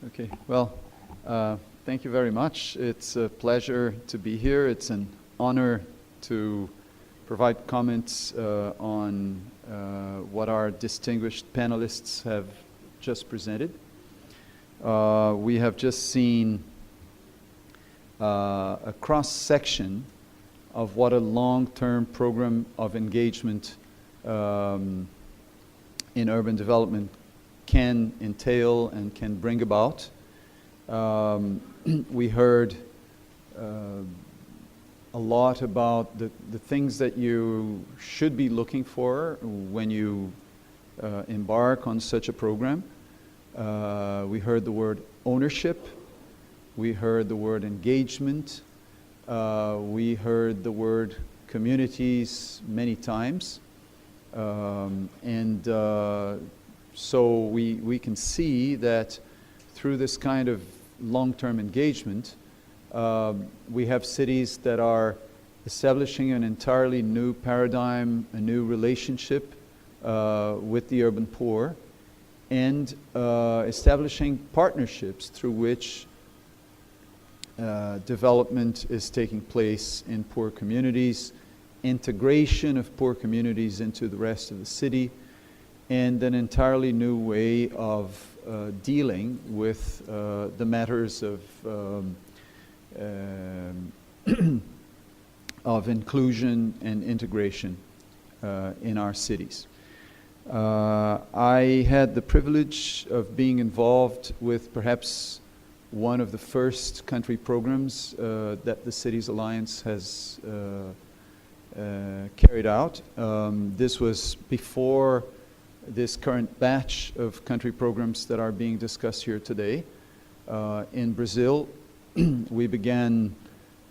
Okay, well, thank you very much. It's a pleasure to be here. It's an honor to provide comments on what our distinguished panelists have just presented. We have just seen a cross-section of what a long-term program of engagement in urban development can entail and can bring about. We heard a lot about the things that you should be looking for when you embark on such a program. We heard the word ownership. We heard the word engagement. We heard the word communities many times. So we can see that through this kind of long-term engagement, we have cities that are establishing an entirely new paradigm, a new relationship with the urban poor, and establishing partnerships through which development is taking place in poor communities, integration of poor communities into the rest of the city, and an entirely new way of dealing with the matters of of inclusion and integration in our cities. I had the privilege of being involved with perhaps one of the first country programs that the Cities Alliance has carried out. This was before this current batch of country programs that are being discussed here today. In Brazil, we began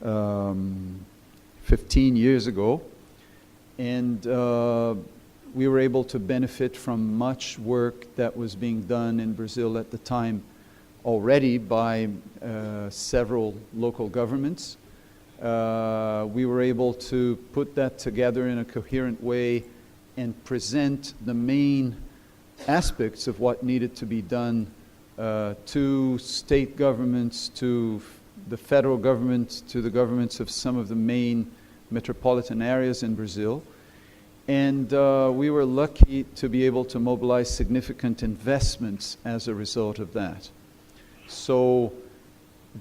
15 years ago, and we were able to benefit from much work that was being done in Brazil at the time already by several local governments. We were able to put that together in a coherent way and present the main aspects of what needed to be done to state governments, to the federal government, to the governments of some of the main metropolitan areas in Brazil. And we were lucky to be able to mobilize significant investments as a result of that. So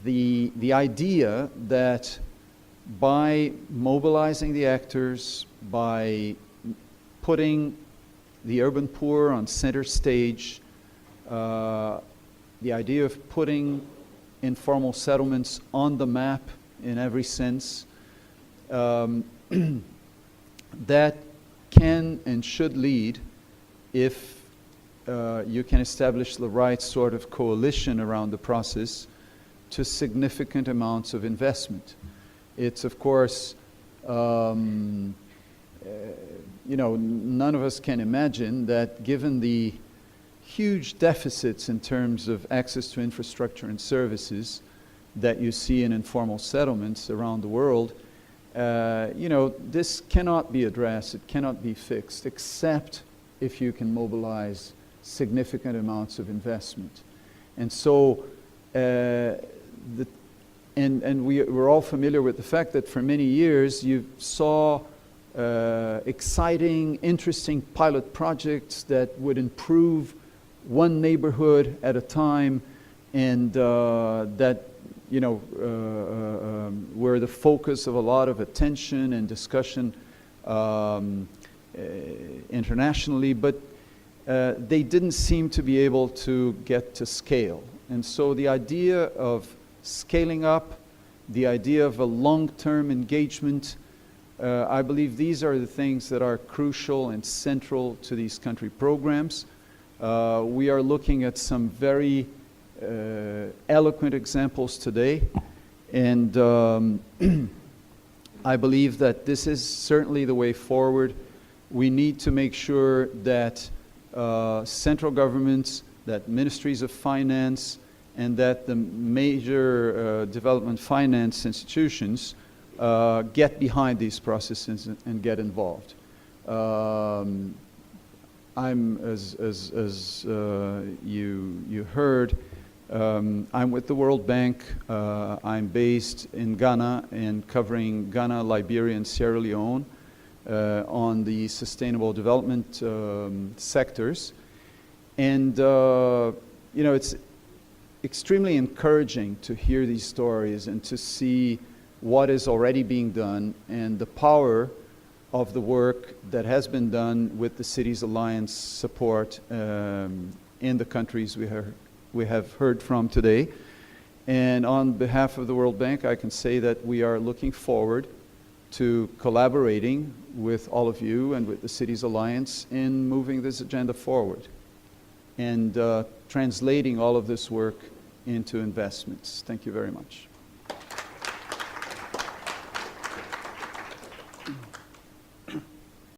the idea that by mobilizing the actors, by putting the urban poor on center stage, the idea of putting informal settlements on the map in every sense, that can and should lead, if you can establish the right sort of coalition around the process, to significant amounts of investment. It's, of course, none of us can imagine that given the huge deficits in terms of access to infrastructure and services that you see in informal settlements around the world, this cannot be addressed, it cannot be fixed, except if you can mobilize significant amounts of investment. And so, we're all familiar with the fact that for many years you saw exciting, interesting pilot projects that would improve one neighborhood at a time, and that were the focus of a lot of attention and discussion internationally, but they didn't seem to be able to get to scale. And so the idea of scaling up, the idea of a long-term engagement, I believe these are the things that are crucial and central to these country programs. We are looking at some very eloquent examples today, and I believe that this is certainly the way forward. We need to make sure that central governments, that ministries of finance, and that the major development finance institutions get behind these processes and get involved. I'm, as you heard, I'm with the World Bank. I'm based in Ghana and covering Ghana, Liberia, and Sierra Leone on the sustainable development sectors. And, it's extremely encouraging to hear these stories and to see what is already being done and the power of the work that has been done with the Cities Alliance support in the countries we have heard from today. And on behalf of the World Bank, I can say that we are looking forward to collaborating with all of you and with the Cities Alliance in moving this agenda forward and translating all of this work into investments. Thank you very much.